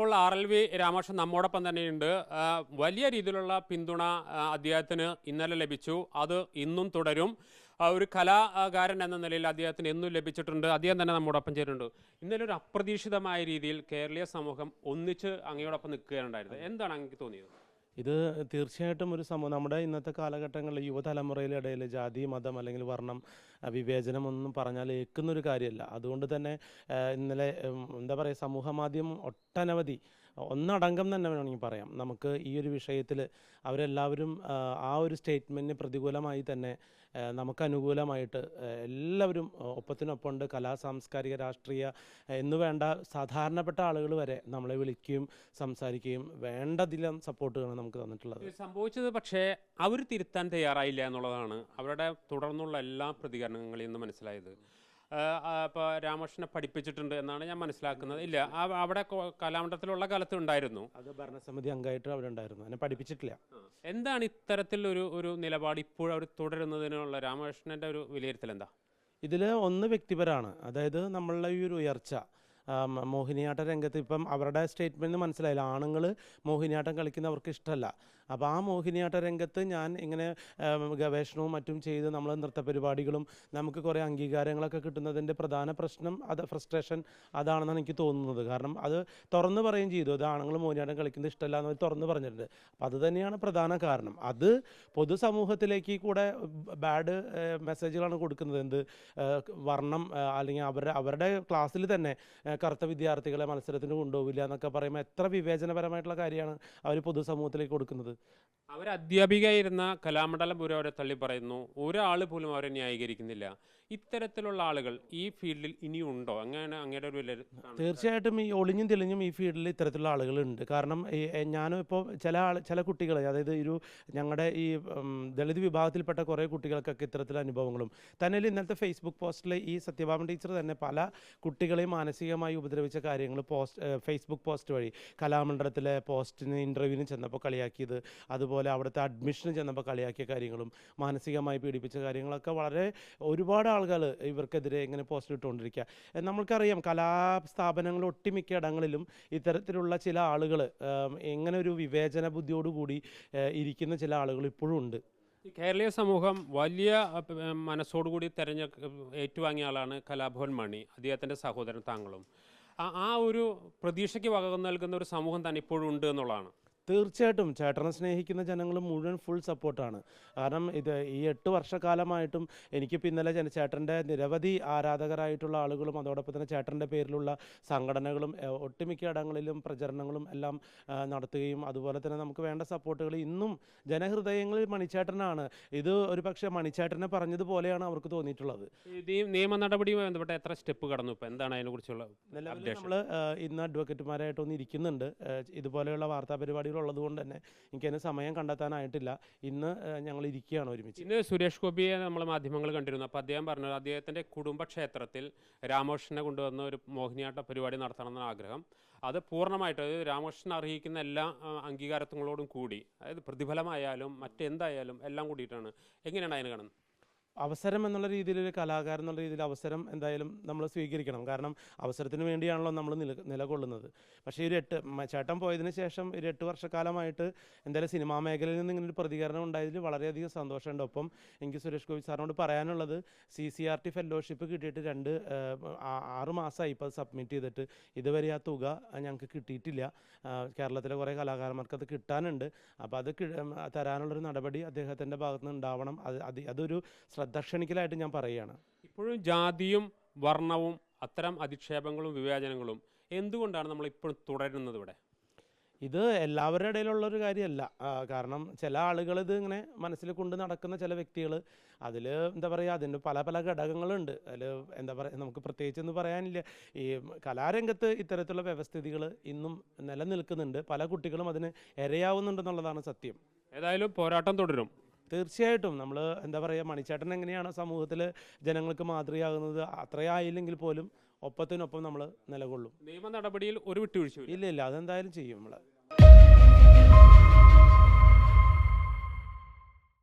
ഇപ്പോൾ RLV രാമകൃഷ്ണൻ നമ്മോടൊപ്പം തന്നെയുണ്ട്. വലിയ രീതിയിലുള്ള പിന്തുണ അദ്ദേഹത്തിന് ഇന്നലെ ലഭിച്ചു. അത് ഇന്നും തുടരും. ഒരു കലാകാരൻ എന്ന നിലയിൽ അദ്ദേഹത്തിന് എന്നും ലഭിച്ചിട്ടുണ്ട്. അദ്ദേഹം തന്നെ നമ്മോടൊപ്പം ചേരുന്നുണ്ട്. ഇന്നലെ ഒരു അപ്രതീക്ഷിതമായ രീതിയിൽ കേരളീയ സമൂഹം ഒന്നിച്ച് അങ്ങയോടൊപ്പം നിൽക്കുകയുണ്ടായിരുന്നത്. എന്താണ് അങ്ങക്ക് തോന്നിയത്? ഇത് തീർച്ചയായിട്ടും ഒരു സമൂഹം നമ്മുടെ ഇന്നത്തെ കാലഘട്ടങ്ങളിൽ യുവതലമുറയുടെ ഇടയിൽ ജാതി മതം അല്ലെങ്കിൽ വർണ്ണം വിവേചനം ഒന്നും പറഞ്ഞാൽ ഏൽക്കുന്നൊരു കാര്യമല്ല. അതുകൊണ്ട് തന്നെ ഇന്നലെ എന്താ പറയുക, സമൂഹ മാധ്യമം ഒട്ടനവധി ഒന്നടങ്കം തന്നെ വേണമെങ്കിൽ പറയാം, നമുക്ക് ഈ ഒരു വിഷയത്തിൽ അവരെല്ലാവരും ആ ഒരു സ്റ്റേറ്റ്മെൻറ്റിന് പ്രതികൂലമായി തന്നെ നമുക്ക് അനുകൂലമായിട്ട് എല്ലാവരും ഒപ്പത്തിനൊപ്പമുണ്ട്. സാംസ്കാരിക രാഷ്ട്രീയ എന്നു വേണ്ട സാധാരണപ്പെട്ട ആളുകൾ വരെ നമ്മളെ വിളിക്കുകയും സംസാരിക്കുകയും വേണ്ടതിലും സപ്പോർട്ടുകളാണ് നമുക്ക് തന്നിട്ടുള്ളത്. സംഭവിച്ചത് പക്ഷേ അവർ തിരുത്താൻ തയ്യാറായില്ല എന്നുള്ളതാണ് അവരുടെ തുടർന്നുള്ള എല്ലാ പ്രതികരണങ്ങളിൽ നിന്ന് മനസ്സിലായത്. ഇപ്പോൾ രാമകൃഷ്ണനെ പഠിപ്പിച്ചിട്ടുണ്ട് എന്നാണ് ഞാൻ മനസ്സിലാക്കുന്നത്. ഇല്ല, അവിടെ കലാമണ്ഡലത്തിലുള്ള കാലത്ത് ഉണ്ടായിരുന്നു. അത് ഭരണസമിതി അംഗമായിട്ട് അവിടെ ഉണ്ടായിരുന്നു, എന്നെ പഠിപ്പിച്ചിട്ടില്ല. എന്താണ് ഇത്തരത്തിലൊരു ഒരു നിലപാട് ഇപ്പോഴും അവർ തുടരുന്നതിനുള്ള രാമകൃഷ്ണൻ്റെ ഒരു വിലയിരുത്തൽ എന്താ? ഇതിൽ ഒന്ന് വ്യക്തിപരമാണ്. അതായത് നമ്മളുടെ ഈ ഒരു ഉയർച്ച മോഹിനിയാട്ട രംഗത്ത് ഇപ്പം അവരുടെ സ്റ്റേറ്റ്മെൻറ്റ് മനസ്സിലായില്ല, ആണുങ്ങൾ മോഹിനിയാട്ടം കളിക്കുന്നവർക്ക് ഇഷ്ടമല്ല. അപ്പോൾ ആ മോഹിനിയാട്ട രംഗത്ത് ഞാൻ ഇങ്ങനെ ഗവേഷണവും മറ്റും ചെയ്ത് നമ്മൾ നൃത്തപരിപാടികളും നമുക്ക് കുറേ അംഗീകാരങ്ങളൊക്കെ കിട്ടുന്നതിൻ്റെ പ്രധാന പ്രശ്നം ഫ്രസ്ട്രേഷൻ അതാണെന്നാണ് എനിക്ക് തോന്നുന്നത്. കാരണം അത് തുറന്ന് പറയുകയും ചെയ്തു, അത് ആണുങ്ങൾ മോഹിനിയാട്ടം കളിക്കുന്നത് ഇഷ്ടമല്ല എന്ന് തുറന്ന് പറഞ്ഞിട്ടുണ്ട്. അപ്പോൾ അത് തന്നെയാണ് പ്രധാന കാരണം. അത് പൊതുസമൂഹത്തിലേക്ക് കൂടെ ബാഡ് മെസ്സേജുകളാണ് കൊടുക്കുന്നത്. എന്ത് വർണ്ണം അല്ലെങ്കിൽ അവരുടെ ക്ലാസ്സിൽ തന്നെ കറുത്ത വിദ്യാർത്ഥികളെ മത്സരത്തിന് കൊണ്ടുപോകില്ല എന്നൊക്കെ പറയുമ്പോൾ എത്ര വിവേചനപരമായിട്ടുള്ള കാര്യമാണ് അവർ പൊതുസമൂഹത്തിലേക്ക് കൊടുക്കുന്നത്. അവർ അധ്യാപികയായിരുന്ന കലാമണ്ഡലം പോലും അവരെ തള്ളി പറയുന്നു. ഒരാൾ പോലും അവരെ ന്യായീകരിക്കുന്നില്ല. ഇത്തരത്തിലുള്ള ആളുകൾ ഈ ഫീൽഡിൽ ഇനിയുണ്ടോ? അങ്ങനെ അങ്ങയുടെ ഒരു തീർച്ചയായിട്ടും ഈ ഒളിഞ്ഞും തെളിഞ്ഞും ഈ ഫീൽഡിൽ ഇത്തരത്തിലുള്ള ആളുകളുണ്ട്. കാരണം ഞാനും ഇപ്പോൾ ചില കുട്ടികൾ, അതായത് ഞങ്ങളുടെ ഈ ദളിത് വിഭാഗത്തിൽപ്പെട്ട കുറേ കുട്ടികൾക്കൊക്കെ ഇത്തരത്തിലുള്ള അനുഭവങ്ങളും തന്നെ ഇന്നലത്തെ ഫേസ്ബുക്ക് പോസ്റ്റിൽ ഈ സത്യഭാമ ടീച്ചർ തന്നെ പല കുട്ടികളെയും മാനസികമായി ഉപദ്രവിച്ച കാര്യങ്ങൾ ഫേസ്ബുക്ക് പോസ്റ്റ് വഴി കലാമണ്ഡലത്തിലെ പോസ്റ്റിന് ഇൻ്റർവ്യൂവിന് ചെന്നപ്പോൾ കളിയാക്കിയത്, അതുപോലെ അവിടുത്തെ അഡ്മിഷന് ചെന്നപ്പോൾ കളിയാക്കിയ കാര്യങ്ങളും മാനസികമായി പീഡിപ്പിച്ച കാര്യങ്ങളൊക്കെ വളരെ ഒരുപാട് ആളുകൾ ഇവർക്കെതിരെ ഇങ്ങനെ പോസ്റ്റ് ഇട്ടുകൊണ്ടിരിക്കുക. നമ്മൾക്കറിയാം കലാസ്ഥാപനങ്ങൾ ഒട്ടുമിക്ക ഇടങ്ങളിലും ഇത്തരത്തിലുള്ള ചില ആളുകൾ എങ്ങനെ ഒരു വിവേചന ബുദ്ധിയോടുകൂടി ഇരിക്കുന്ന ചില ആളുകൾ ഇപ്പോഴും ഉണ്ട്. കേരളീയ സമൂഹം വലിയ മനസ്സോടുകൂടി ഏറ്റുവാങ്ങിയ ആളാണ് കലാഭവൻ മണി, അദ്ദേഹത്തിൻ്റെ സഹോദരൻ താങ്കളും. ആ ഒരു പ്രതീക്ഷയ്ക്ക് വക നൽകുന്ന ഒരു സമൂഹം തന്നെ ഇപ്പോഴും ഉണ്ട് എന്നുള്ളതാണ്. തീർച്ചയായിട്ടും ചേട്ടനെ സ്നേഹിക്കുന്ന ജനങ്ങൾ മുഴുവൻ ഫുൾ സപ്പോർട്ടാണ്. കാരണം ഈ 8 വർഷക്കാലമായിട്ടും എനിക്കിപ്പോൾ ഇന്നലെ ചേട്ടൻ്റെ നിരവധി ആരാധകരായിട്ടുള്ള ആളുകളും അതോടൊപ്പം തന്നെ ചേട്ടൻ്റെ പേരിലുള്ള സംഘടനകളും ഒട്ടുമിക്ക ഇടങ്ങളിലും പ്രചരണങ്ങളും എല്ലാം നടത്തുകയും അതുപോലെ തന്നെ നമുക്ക് വേണ്ട സപ്പോർട്ടുകൾ ഇന്നും ജനഹൃദയങ്ങളിൽ മണിച്ചേട്ടനാണ്. ഇത് ഒരു പക്ഷേ മണിച്ചേട്ടനെ പറഞ്ഞതുപോലെയാണ് അവർക്ക് തോന്നിയിട്ടുള്ളത്. നിയമ നടപടിയുമായി ബന്ധപ്പെട്ട എത്ര സ്റ്റെപ്പ് കടന്നു? ഇപ്പോൾ എന്താണ് അതിനെക്കുറിച്ചുള്ള? നിലവിൽ നമ്മൾ ഇന്ന് അഡ്വക്കേറ്റുമാരായിട്ടൊന്ന് ഇരിക്കുന്നുണ്ട്. ഇതുപോലെയുള്ള വാർത്താ പരിപാടികൾ ഉള്ളതുകൊണ്ട് തന്നെ എനിക്കതിന് സമയം കണ്ടെത്താനായിട്ടില്ല. ഇന്ന് ഞങ്ങൾ ഇരിക്കുകയാണ് ഒരുമിച്ച്. ഇന്ന് സുരേഷ് ഗോപിയെ നമ്മൾ മാധ്യമങ്ങൾ കണ്ടിരുന്നു. അപ്പോൾ അദ്ദേഹം പറഞ്ഞത് അദ്ദേഹത്തിൻ്റെ കുടുംബക്ഷേത്രത്തിൽ രാമകൃഷ്ണനെ കൊണ്ടുവന്ന ഒരു മോഹിനിയാട്ട പരിപാടി നടത്തണമെന്ന ആഗ്രഹം, അത് പൂർണ്ണമായിട്ട് രാമകൃഷ്ണൻ അർഹിക്കുന്ന എല്ലാ അംഗീകാരങ്ങളോടും കൂടി, അതായത് പ്രതിഫലമായാലും മറ്റെന്തായാലും എല്ലാം കൂടിയിട്ടാണ്. എങ്ങനെയാണ് അതിന് കാണുന്നത്? അവസരം എന്നുള്ള രീതിയിൽ, ഒരു കലാകാരൻ എന്നുള്ള രീതിയിൽ അവസരം എന്തായാലും നമ്മൾ സ്വീകരിക്കണം. കാരണം അവസരത്തിന് വേണ്ടിയാണല്ലോ നമ്മൾ നിലകൊള്ളുന്നത്. പക്ഷേ ചേട്ടൻ പോയതിന് ശേഷം ഒരു 8 വർഷക്കാലമായിട്ട് എന്തായാലും സിനിമാ മേഖലയിൽ നിന്ന് ഇങ്ങനെ ഒരു പ്രതികരണം ഉണ്ടായതിൽ വളരെയധികം സന്തോഷമുണ്ട്. ഒപ്പം എനിക്ക് സുരേഷ് ഗോപി സാറിനോട് പറയാനുള്ളത്, CCRT ഫെലോഷിപ്പ് കിട്ടിയിട്ട് 6 മാസമായി ഇപ്പോൾ അത് സബ്മിറ്റ് ചെയ്തിട്ട്. ഇതുവരെ ആ തുക ഞങ്ങൾക്ക് കിട്ടിയിട്ടില്ല. കേരളത്തിലെ കുറേ കലാകാരന്മാർക്ക് അത് കിട്ടാനുണ്ട്. അപ്പോൾ അത് തരാനുള്ളൊരു നടപടി അദ്ദേഹത്തിൻ്റെ ഭാഗത്തുനിന്ന് ഉണ്ടാവണം. അതൊരു ശ്രദ്ധക്ഷണിക്കലായിട്ട് ഞാൻ പറയുകയാണ്. ഇപ്പോഴും ജാതിയും വർണ്ണവും അത്തരം അധിക്ഷേപങ്ങളും വിവേചനങ്ങളും എന്തുകൊണ്ടാണ് നമ്മൾ ഇപ്പോഴും തുടരുന്നത്? ഇവിടെ ഇത് എല്ലാവരുടെ ഇടയിലുള്ളൊരു കാര്യമല്ല. കാരണം ചില ആളുകൾ ഇത് ഇങ്ങനെ മനസ്സിൽ കൊണ്ട് നടക്കുന്ന ചില വ്യക്തികൾ, അതിൽ എന്താ പറയുക, അതിന് പല പല ഘടകങ്ങളുണ്ട്. അതിൽ എന്താ പറയുക, നമുക്ക് പ്രത്യേകിച്ചൊന്നും പറയാനില്ല. ഈ കലാരംഗത്ത് ഇത്തരത്തിലുള്ള വ്യവസ്ഥിതികൾ ഇന്നും നിലനിൽക്കുന്നുണ്ട്. പല കുട്ടികളും അതിന് ഇരയാവുന്നുണ്ടെന്നുള്ളതാണ് സത്യം. ഏതായാലും പോരാട്ടം തുടരും. തീർച്ചയായിട്ടും നമ്മൾ എന്താ പറയുക, മണിച്ചേട്ടൻ എങ്ങനെയാണ് സമൂഹത്തിൽ ജനങ്ങൾക്ക് മാതൃകയാകുന്നത്, അത്രയായില്ലെങ്കിൽ പോലും ഒപ്പത്തിനൊപ്പം നമ്മൾ നിലകൊള്ളും. നിയമ നടപടിയിൽ ഒരു വിട്ടുവീഴ്ച ഇല്ല, അതെന്തായാലും ചെയ്യും നമ്മൾ.